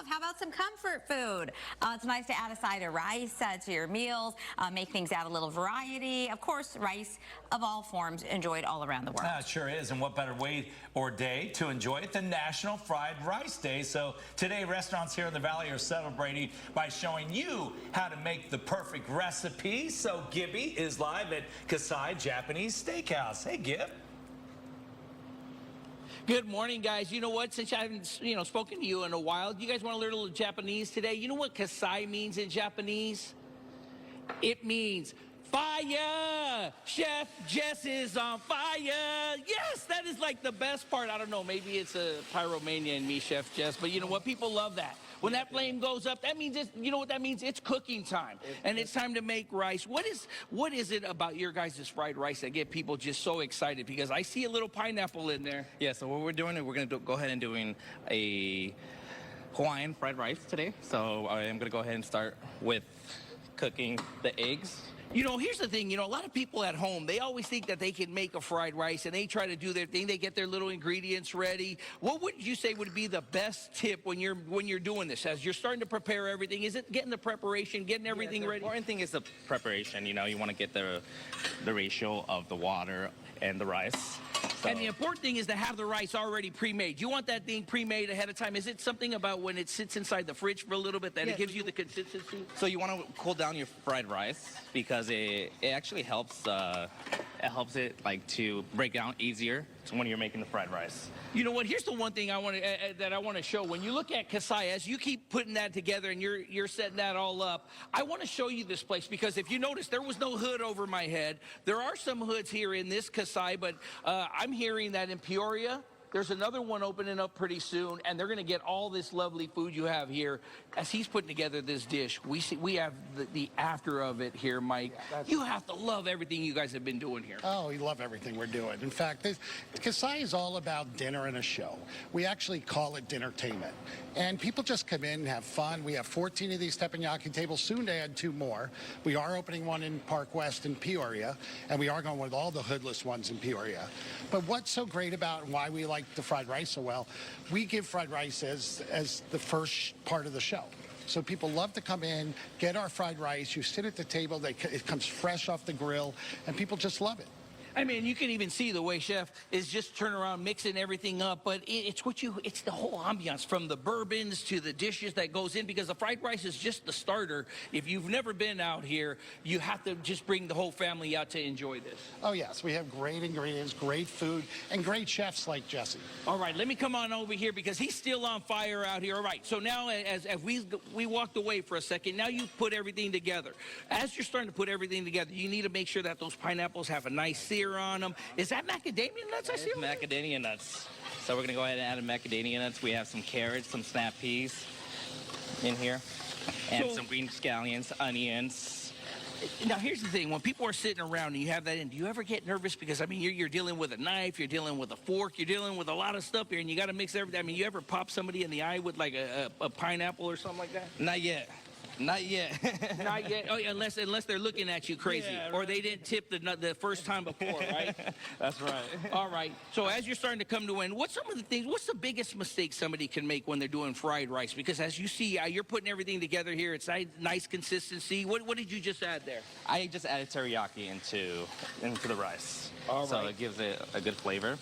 yourself, how about some comfort food? It's nice to add a side of rice to your meals, make things add a little variety. Of course, rice of all forms enjoyed all around the world. It sure is, and what better way or day to enjoy it than National Fried Rice Day. So today, restaurants here in the Valley are celebrating by showing you how to make the perfect recipe. So Gibby is live at Kasai Japanese Steakhouse. Hey, Gib. Good morning, guys. You know what? Since I haven't, spoken to you in a while, do you guys want to learn a little Japanese today? You know what Kasai means in Japanese? It means fire! Chef Jesse's on fire! Yes, that is like the best part. I don't know, maybe it's a pyromania in me, Chef Jess, but you know what? People love that. When that flame goes up, that means you know what that means? It's cooking time, and it's time to make rice. What is it about your guys' fried rice that get people just so excited? Because I see a little pineapple in there. Yeah, so what we're doing is we're going to go ahead and doing a Hawaiian fried rice today. So I am going to go ahead and start with cooking the eggs. You know, here's the thing, a lot of people at home, they always think that they can make a fried rice, and they try to do their thing. They get their little ingredients ready. What would you say would be the best tip when you're doing this? As you're starting to prepare everything, is it getting the preparation, getting everything ready? The important thing is the preparation. You want to get the ratio of the water and the rice. So. And the important thing is to have the rice already pre-made. You want that thing pre-made ahead of time. Is it something about when it sits inside the fridge for a little bit that it gives you the consistency? So you want to cool down your fried rice because it actually helps it like to break down easier when you're making the fried rice. You know what? Here's the one thing I want to show. When you look at Kasai, as you keep putting that together and you're setting that all up, I want to show you this place because if you notice, there was no hood over my head. There are some hoods here in this Kasai, but I'm hearing that in Peoria, there's another one opening up pretty soon, and they're going to get all this lovely food you have here. As he's putting together this dish, we have the after of it here, Mike. Yeah, you have to love everything you guys have been doing here. Oh, we love everything we're doing. In fact, Kasai is all about dinner and a show. We actually call it Dinnertainment. And people just come in and have fun. We have 14 of these teppanyaki tables, soon to add 2 more. We are opening one in Park West in Peoria, and we are going with all the hoodless ones in Peoria. But what's so great about and why we like the fried rice so well, we give fried rice as the first part of the show. So people love to come in, get our fried rice, you sit at the table, it comes fresh off the grill, and people just love it. I mean, you can even see the way Chef is just turning around, mixing everything up, but it's the whole ambiance, from the bourbons to the dishes that goes in, because the fried rice is just the starter. If you've never been out here, you have to just bring the whole family out to enjoy this. Oh, yes, we have great ingredients, great food, and great chefs like Jesse. All right, let me come on over here because he's still on fire out here. All right, so now as we walked away for a second, now you put everything together. As you're starting to put everything together, you need to make sure that those pineapples have a nice sear on them. Is that macadamia nuts I see? Macadamia nuts. So we're going to go ahead and add macadamia nuts. We have some carrots, some snap peas in here, and some green scallions, onions. Now, here's the thing. When people are sitting around and you have that in, do you ever get nervous? Because, I mean, you're dealing with a knife, you're dealing with a fork, you're dealing with a lot of stuff here, and you got to mix everything. I mean, you ever pop somebody in the eye with, like, a pineapple or something like that? Not yet. Not yet. Not yet. Oh, yeah, unless they're looking at you crazy, yeah, right. Or they didn't tip the first time before, right? That's right. All right. So as you're starting to come to end, what's the biggest mistake somebody can make when they're doing fried rice? Because as you see, you're putting everything together here. It's nice consistency. What did you just add there? I just added teriyaki into the rice. All right. So it gives it a good flavor.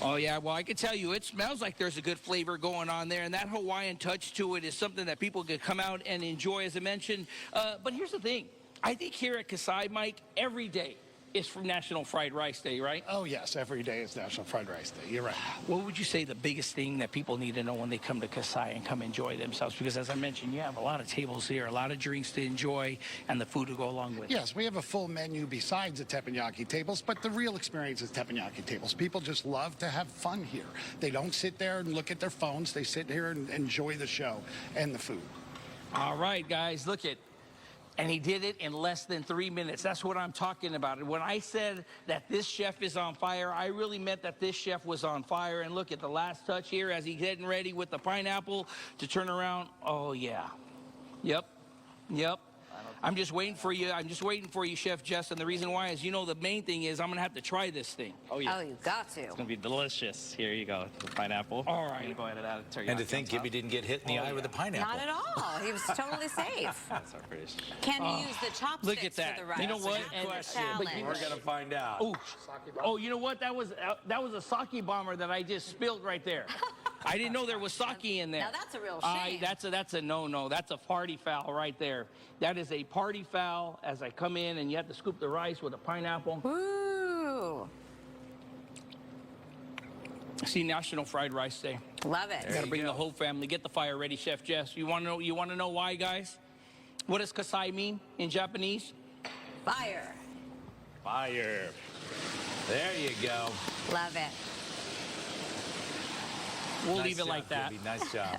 Oh, yeah. Well, I can tell you, it smells like there's a good flavor going on there, and that Hawaiian touch to it is something that people could come out and enjoy, as I mentioned. But here's the thing. I think here at Kasai, Mike, every day is from National Fried Rice Day, right? Oh, yes. Every day is National Fried Rice Day. You're right. What would you say the biggest thing that people need to know when they come to Kasai and come enjoy themselves? Because, as I mentioned, you have a lot of tables here, a lot of drinks to enjoy, and the food to go along with it. Yes, we have a full menu besides the teppanyaki tables, but the real experience is teppanyaki tables. People just love to have fun here. They don't sit there and look at their phones. They sit here and enjoy the show and the food. All right, guys, look at. And he did it in less than 3 minutes. That's what I'm talking about. When I said that this chef is on fire, I really meant that this chef was on fire. And look at the last touch here as he's getting ready with the pineapple to turn around. Oh, yeah. Yep. I'm just waiting for you. I'm just waiting for you, Chef Jess. And the reason why is, you know, the main thing is I'm going to have to try this thing. Oh, yeah. Oh, you got to. It's going to be delicious. Here you go, the pineapple. All I'm right. going to go ahead and add a teriyaki And to think on top. Gibby didn't get hit in the eye with a pineapple. Not at all. He was totally safe. That's our British. Can you use the chopsticks Look at that. for the rice? You know what? That's the And- challenge. We're going to find out. Oh, you know what? That was a sake bomber that I just spilled right there. I didn't know there was sake in there. Now that's a real shame. That's a no-no. That's a party foul right there. That is a party foul as I come in and you have to scoop the rice with a pineapple. Ooh, See, National Fried Rice Day. love it. Got to bring the whole family. Get the fire ready, Chef Jess. You want to know? You want to know why, guys? What does Kasai mean in Japanese? Fire. Fire. There you go. Love it. We'll Nice leave it job, like that. Gibby. Nice job.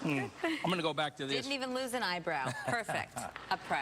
I'm going to go back to this. Didn't even lose an eyebrow. Perfect. A pro.